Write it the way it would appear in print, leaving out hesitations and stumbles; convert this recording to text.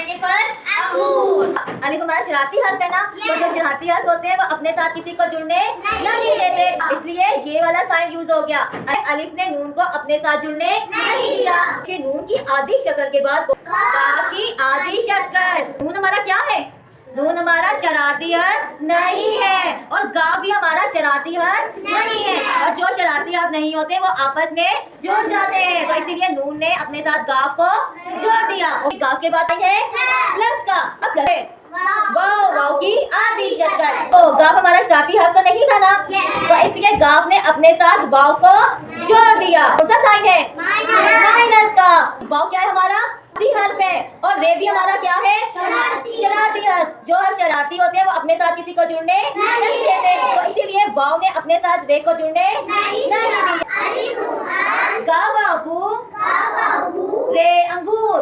आएंगे पर अंगूर। अलिफ हमारा शरारती हर्फ है ना, तो जो शरारती हर्फ होते हैं वो अपने साथ किसी को जुड़ने नहीं देते, इसलिए ये वाला साइन यूज हो गया। अलिफ ने नून को अपने साथ जुड़ने नहीं दिया कि नून की आधी शक्ल के बाद काफ की आधी शक्ल। नून हमारा क्या है? नून हमारा शरारती हर्फ नहीं है और गाफ भी हमारा शरारती हर्फ नहीं है, और जो शरारती हर्फ नहीं होते वो आपस में जुड़ जाते हैं, तो इसीलिए नून ने अपने साथ गाफ को जोड़ दिया। और गाफ के बाद है प्लस का, अब प्लस है वाव, वाव की आधी शक्ल। तो गाफ हमारा शरारती हर्फ तो नहीं था ना, तो इसलिए गाफ ने अपने साथ वाव को जोड़ दिया। कौन सा साइन है? माइनस का। वाव क्या है? हमारा हर्फ है, और रे भी हमारा क्या है? शरारती हर्फ। जो हर शरारती होते हैं वो अपने साथ किसी को जुड़ने नहीं देते, तो इसीलिए वाव ने अपने साथ रे को जुड़ने नहीं दिया। गा बाबू रे अंगूर।